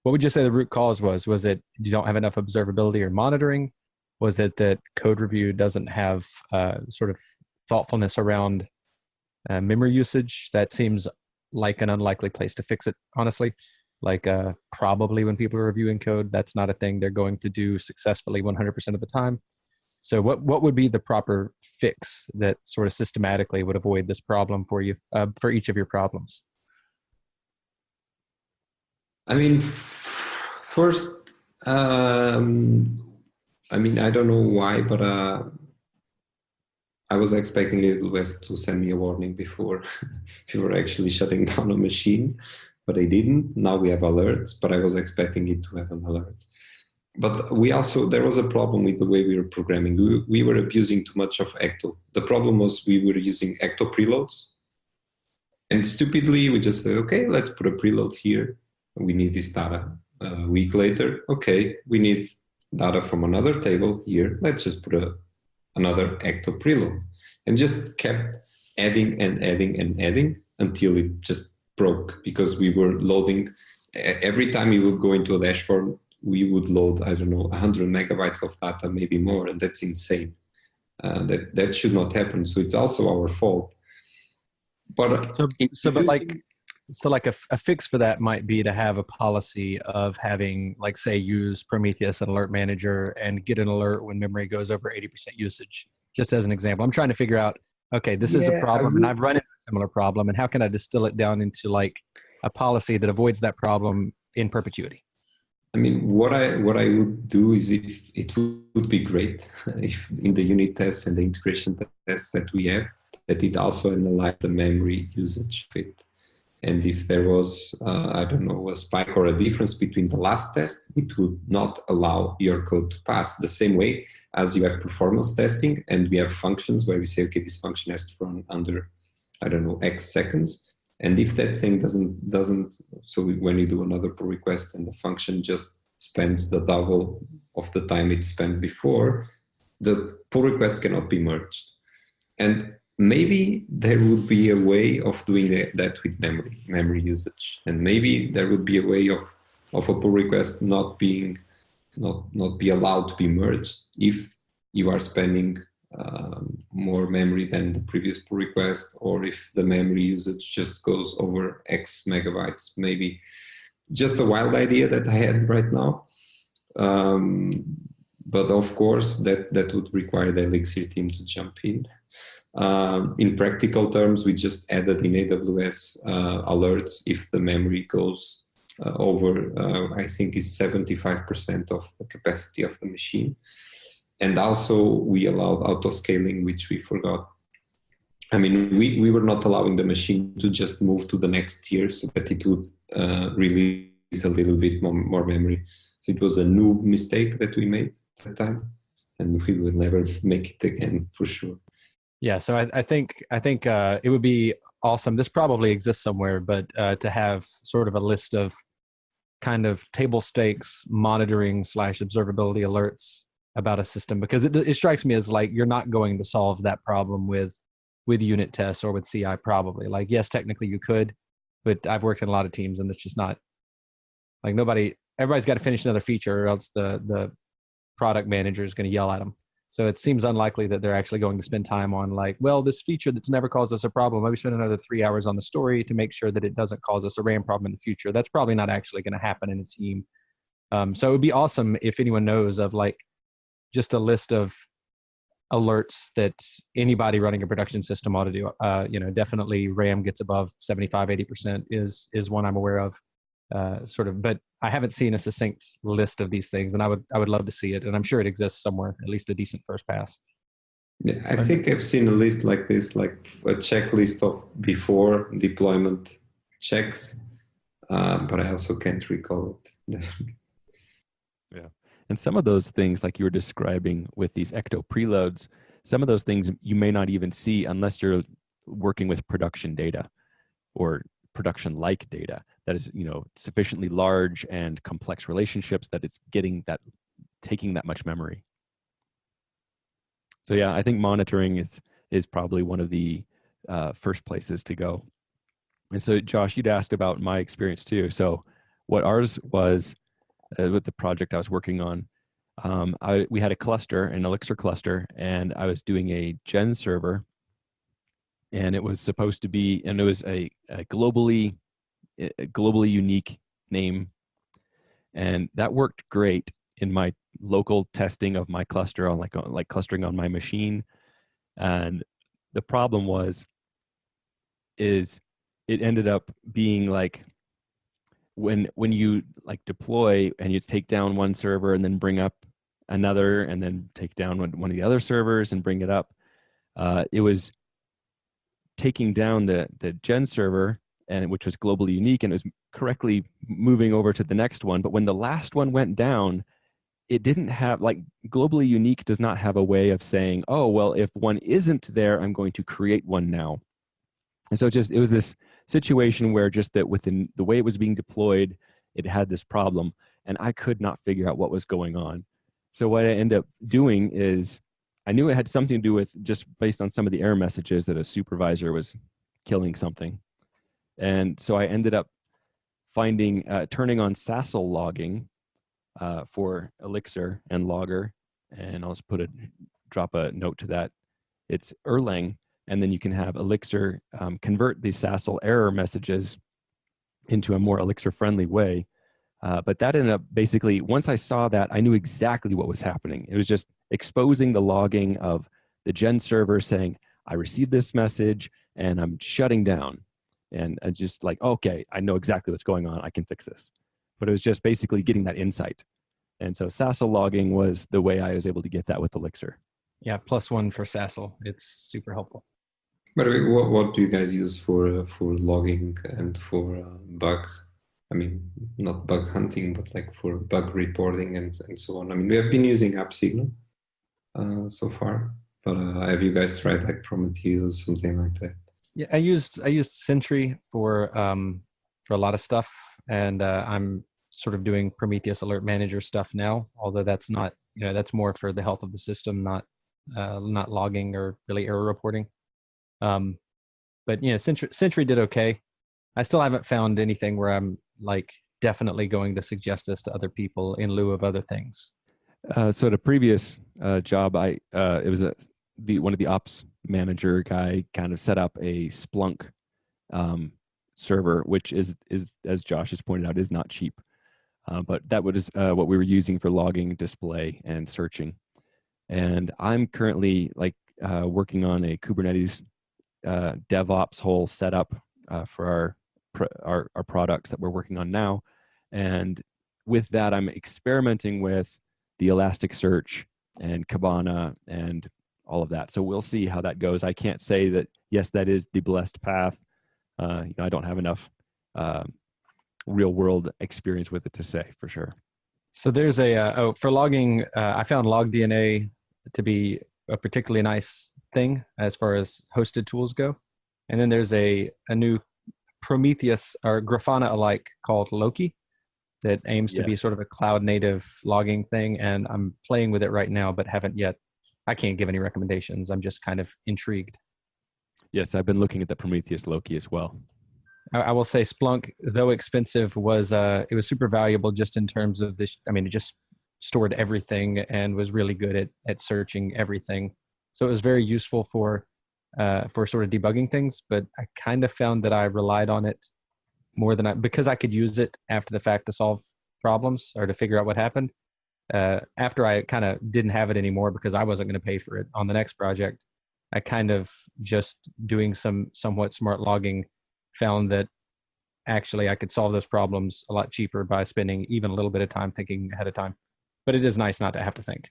What would you say the root cause was? Was it you don't have enough observability or monitoring? Was it that code review doesn't have sort of thoughtfulness around memory usage? That seems like an unlikely place to fix it, honestly. Like probably when people are reviewing code, that's not a thing they're going to do successfully 100% of the time. So what would be the proper fix that sort of systematically would avoid this problem for you, for each of your problems? I mean, first, I don't know why, but I was expecting AWS to send me a warning before actually shutting down a machine, but they didn't. Now we have alerts, but I was expecting it to have an alert. But there was a problem with the way we were programming. We were abusing too much of Ecto. The problem was we were using Ecto preloads. And stupidly, we just said, okay, let's put a preload here. We need this data. A week later, okay, we need data from another table here. Let's just put another Ecto preload. And just kept adding and adding and adding until it just broke, because we were loading. Every time you would go into a dashboard, we would load, 100 megabytes of data, maybe more, and that's insane. That should not happen. So it's also our fault. But a fix for that might be to have a policy of having, like, say, use Prometheus and Alert Manager and get an alert when memory goes over 80% usage. Just as an example, I'm trying to figure out, okay, this is a problem, and I've run into a similar problem, and how can I distill it down into like a policy that avoids that problem in perpetuity? I mean, what I would do is, if it would be great if in the unit tests and the integration tests that we have, that it also analyzed the memory usage fit. And if there was, a spike or a difference between the last test, it would not allow your code to pass. The same way as you have performance testing, and we have functions where we say, okay, this function has to run under, X seconds. And if that thing doesn't, so when you do another pull request and the function just spends the double of the time it spent before, the pull request cannot be merged. And maybe there would be a way of doing that with memory usage. And maybe there would be a way of a pull request not be allowed to be merged if you are spending more memory than the previous pull request, or if the memory usage just goes over X megabytes. Maybe just a wild idea that I had right now. But of course, that would require the Elixir team to jump in. In practical terms, we just added in AWS alerts if the memory goes over, I think, is 75% of the capacity of the machine. And also we allowed auto scaling, which we forgot. I mean, we were not allowing the machine to just move to the next tier so that it would release a little bit more memory. So it was a noob mistake that we made at the time, and we will never make it again for sure. Yeah, so I think it would be awesome. This probably exists somewhere, but to have sort of a list of kind of table stakes monitoring / observability alerts about a system, because it strikes me as like you're not going to solve that problem with unit tests or with CI probably. Like, yes, technically you could, but I've worked in a lot of teams and it's just not like everybody's got to finish another feature or else the product manager is going to yell at them. So it seems unlikely that they're actually going to spend time on like, well, this feature that's never caused us a problem, maybe spend another 3 hours on the story to make sure that it doesn't cause us a RAM problem in the future. That's probably not actually going to happen in a team. So it would be awesome if anyone knows of like just a list of alerts that anybody running a production system ought to do. Definitely RAM gets above 75-80% is one I'm aware of. But I haven't seen a succinct list of these things, and I would love to see it, and I'm sure it exists somewhere, at least a decent first pass. Yeah, I think I've seen a list like this, like a checklist of before deployment checks, but I also can't recall it. Yeah. And some of those things, like you were describing with these ecto preloads, some of those things you may not even see unless you're working with production data or production-like data that is, sufficiently large and complex relationships that it's taking that much memory. So yeah, I think monitoring is probably one of the first places to go. And so Josh, you'd asked about my experience too. So what ours was with the project I was working on, we had a cluster, an Elixir cluster, and I was doing a gen server, and it was supposed to be, and it was a globally unique name, and that worked great in my local testing of my cluster on like clustering on my machine. And the problem is it ended up being like when you like deploy and you take down one server and then bring up another and then take down one of the other servers and bring it up, it was taking down the gen server, and which was globally unique, and it was correctly moving over to the next one. But when the last one went down, it didn't have, like, globally unique does not have a way of saying, oh, well, if one isn't there, I'm going to create one now. And so it was this situation where just that within the way it was being deployed, it had this problem, and I could not figure out what was going on. So what I ended up doing is I knew it had something to do with, just based on some of the error messages, that a supervisor was killing something. And so I ended up turning on SASL logging for Elixir and Logger, and I'll just drop a note to that. It's Erlang, and then you can have Elixir convert these SASL error messages into a more Elixir-friendly way. But that ended up basically, once I saw that, I knew exactly what was happening. It was just exposing the logging of the gen server saying, I received this message and I'm shutting down. And I just like, okay, I know exactly what's going on. I can fix this. But it was just basically getting that insight. And so SASL logging was the way I was able to get that with Elixir. Yeah, +1 for SASL. It's super helpful. By the way, what do you guys use for logging and for bug? I mean, not bug hunting, but like for bug reporting and so on. I mean, we have been using AppSignal so far, but have you guys tried like Prometheus, something like that? Yeah, I used Sentry for a lot of stuff, and I'm sort of doing Prometheus Alert Manager stuff now. Although that's not, that's more for the health of the system, not logging or really error reporting. But Sentry did okay. I still haven't found anything where I'm like definitely going to suggest this to other people in lieu of other things. So the previous job, it was one of the ops manager guy kind of set up a Splunk server, which is as Josh has pointed out, is not cheap. But that was what we were using for logging, display, and searching. And I'm currently working on a Kubernetes DevOps whole setup for our products that we're working on now. And with that, I'm experimenting with the Elasticsearch and Kibana and all of that. So we'll see how that goes. I can't say that, yes, that is the blessed path. I don't have enough real world experience with it to say for sure. So there's for logging, I found LogDNA to be a particularly nice thing as far as hosted tools go. And then there's a new Prometheus or Grafana alike called Loki that aims to be sort of a cloud native logging thing. And I'm playing with it right now, but haven't yet. I can't give any recommendations. I'm just kind of intrigued. Yes, I've been looking at the Prometheus Loki as well. I will say Splunk, though expensive, was it was super valuable just in terms of this. I mean, it just stored everything and was really good at searching everything. So it was very useful for sort of debugging things. But I kind of found that I relied on it more than because I could use it after the fact to solve problems or to figure out what happened. After I kind of didn't have it anymore because I wasn't going to pay for it on the next project, I kind of just doing some somewhat smart logging found that actually I could solve those problems a lot cheaper by spending even a little bit of time thinking ahead of time. But it is nice not to have to think.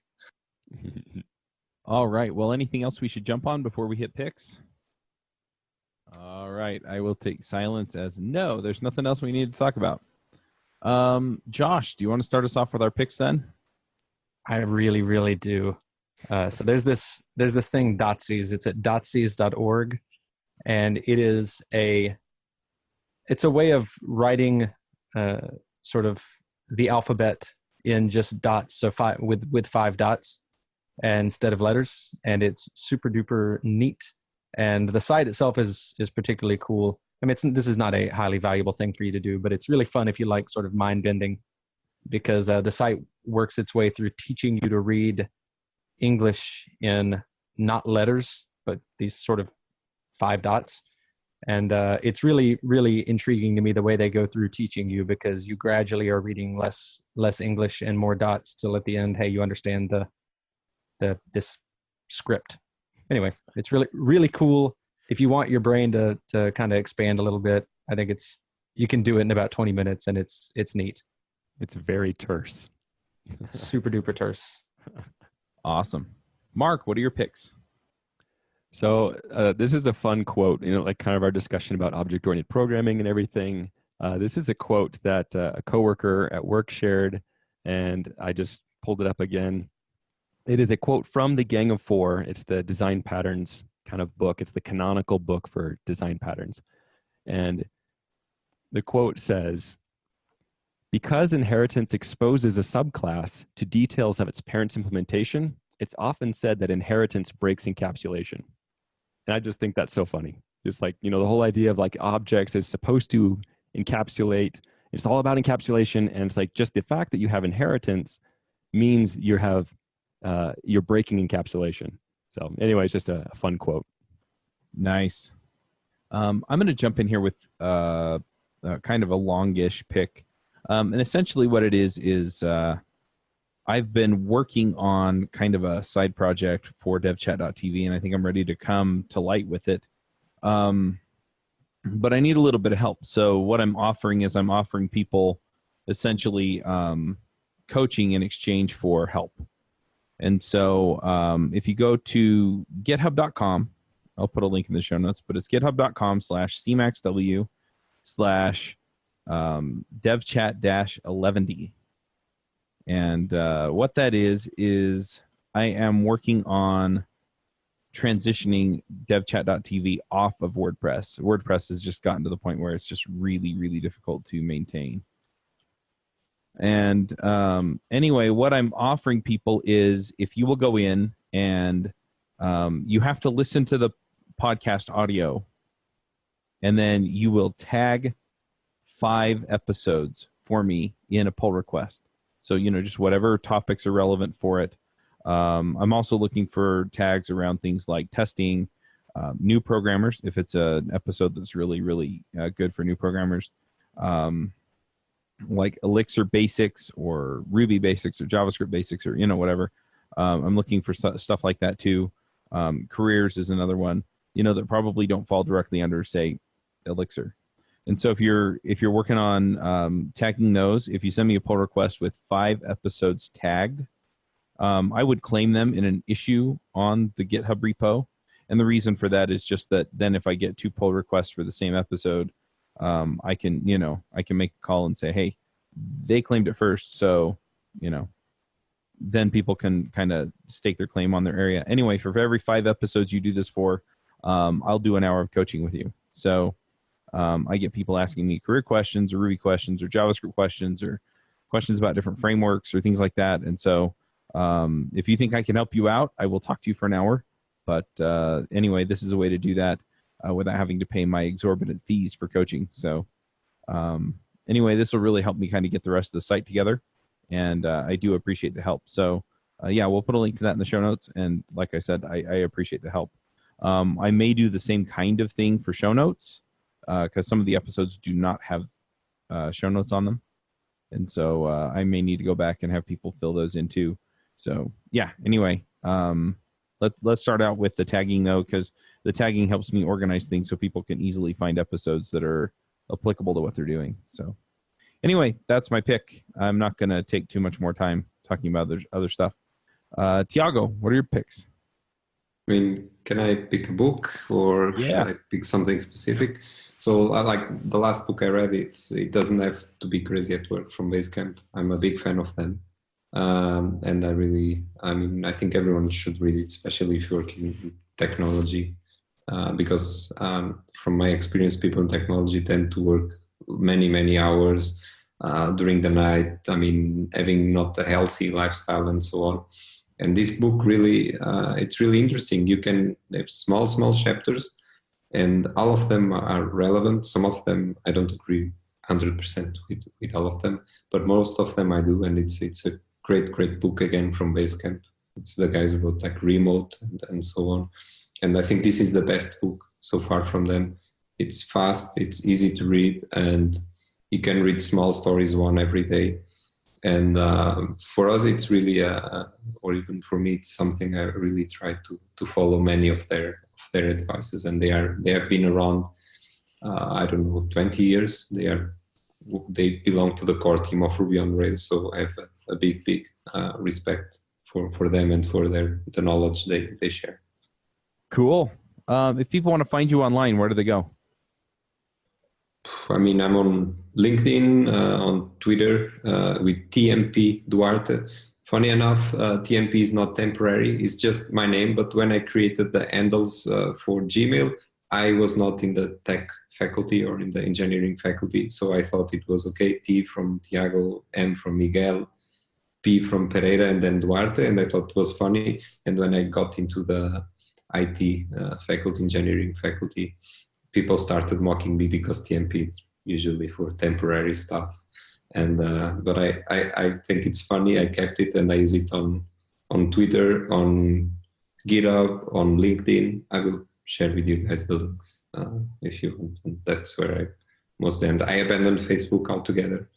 All right. Well, anything else we should jump on before we hit picks? All right. I will take silence as no. There's nothing else we need to talk about. Josh, do you want to start us off with our picks then? I really, really do. So there's this thing, Dotsies. It's at dotsies.org, and it's a way of writing sort of the alphabet in just dots, so with 5 dots instead of letters, and it's super duper neat. And the site itself is particularly cool. I mean, this is not a highly valuable thing for you to do, but it's really fun if you like sort of mind bending, because the site works its way through teaching you to read English in not letters, but these sort of 5 dots. And it's really, really intriguing to me the way they go through teaching you, because you gradually are reading less English and more dots till at the end, hey, you understand this script. Anyway, it's really, really cool. If you want your brain to kind of expand a little bit, I think you can do it in about 20 minutes, and it's neat. It's very terse. Super duper terse. Awesome. Mark, what are your picks? So this is a fun quote, like kind of our discussion about object-oriented programming and everything. This is a quote that a coworker at work shared, and I just pulled it up again. It is a quote from the Gang of Four. It's the design patterns kind of book. It's the canonical book for design patterns. And the quote says, "Because inheritance exposes a subclass to details of its parent's implementation, it's often said that inheritance breaks encapsulation." And I just think that's so funny. Just like, the whole idea of like objects is supposed to encapsulate. It's all about encapsulation. And it's like just the fact that you have inheritance means you're breaking encapsulation. So anyway, it's just a fun quote. Nice. I'm going to jump in here with kind of a longish pick. And essentially what it is I've been working on kind of a side project for devchat.tv, and I think I'm ready to come to light with it. But I need a little bit of help. So what I'm offering is I'm offering people essentially coaching in exchange for help. And so if you go to github.com, I'll put a link in the show notes, but it's github.com/cmaxw/devchat-11d. And what that is I am working on transitioning devchat.tv off of WordPress. WordPress has just gotten to the point where it's just really, really difficult to maintain. And anyway, what I'm offering people is if you will go in and you have to listen to the podcast audio, and then you will tag 5 episodes for me in a pull request. So, just whatever topics are relevant for it. I'm also looking for tags around things like testing, new programmers, if it's an episode that's really, really good for new programmers, like Elixir basics or Ruby basics or JavaScript basics or, whatever. I'm looking for stuff like that too. Careers is another one, that probably don't fall directly under, say, Elixir. And so if you're working on tagging those, if you send me a pull request with 5 episodes tagged, I would claim them in an issue on the GitHub repo. And the reason for that is just that then if I get 2 pull requests for the same episode, I can make a call and say, hey, they claimed it first. So, then people can kind of stake their claim on their area. Anyway, for every 5 episodes you do this for, I'll do an hour of coaching with you. So I get people asking me career questions or Ruby questions or JavaScript questions or questions about different frameworks or things like that. And so if you think I can help you out, I will talk to you for an hour. But anyway, this is a way to do that without having to pay my exorbitant fees for coaching. So anyway, this will really help me kind of get the rest of the site together. And I do appreciate the help. So yeah, we'll put a link to that in the show notes. And like I said, I appreciate the help. I may do the same kind of thing for show notes because some of the episodes do not have show notes on them. And so I may need to go back and have people fill those in too. So yeah, anyway, let's start out with the tagging though, because the tagging helps me organize things so people can easily find episodes that are applicable to what they're doing. So anyway, that's my pick. I'm not going to take too much more time talking about other stuff. Tiago, what are your picks? I mean, can I pick a book or should I pick something specific? So I like the last book I read, it doesn't have to be Crazy at Work from Basecamp. I'm a big fan of them. And I think everyone should read it, especially if you're working in technology, because from my experience, people in technology tend to work many, many hours during the night. I mean, having not a healthy lifestyle and so on. And this book really, it's really interesting. You can have small chapters, and all of them are relevant. Some of them I don't agree 100% with all of them, but most of them I do. And it's a great book again from Basecamp. It's the guys who wrote like Remote and so on. And I think this is the best book so far from them. It's fast, it's easy to read, and you can read small stories one every day. And for us, it's really, or even for me, it's something I really try to follow many of their advices. And they have been around, 20 years. They belong to the core team of Ruby on Rails. So I have a big respect for them and for the knowledge they share. Cool. If people want to find you online, where do they go? I mean, I'm on LinkedIn, on Twitter with TMP Duarte. Funny enough, TMP is not temporary. It's just my name. But when I created the handles for Gmail, I was not in the tech faculty or in the engineering faculty. So I thought it was okay. T from Tiago, M from Miguel, P from Pereira, and then Duarte. And I thought it was funny. And when I got into the IT faculty, engineering faculty, people started mocking me because TMP is usually for temporary stuff. And but I think it's funny. I kept it and I use it on Twitter, on GitHub, on LinkedIn. I will share with you guys the links if you want. And that's where I mostly end. I abandoned Facebook altogether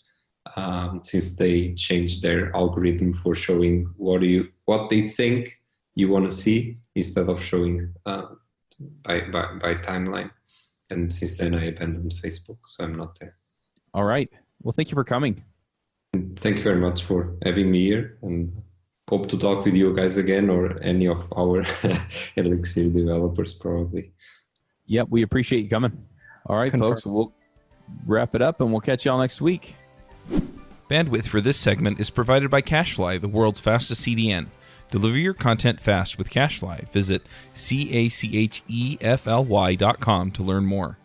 since they changed their algorithm for showing what they think you want to see instead of showing by timeline. And since then, I abandoned Facebook, so I'm not there. All right. Well, thank you for coming. Thank you very much for having me here, and hope to talk with you guys again or any of our Elixir developers probably. Yep, we appreciate you coming. All right, folks, we'll wrap it up and we'll catch y'all next week. Bandwidth for this segment is provided by CacheFly, the world's fastest CDN. Deliver your content fast with CacheFly. Visit CACHEFLY.com to learn more.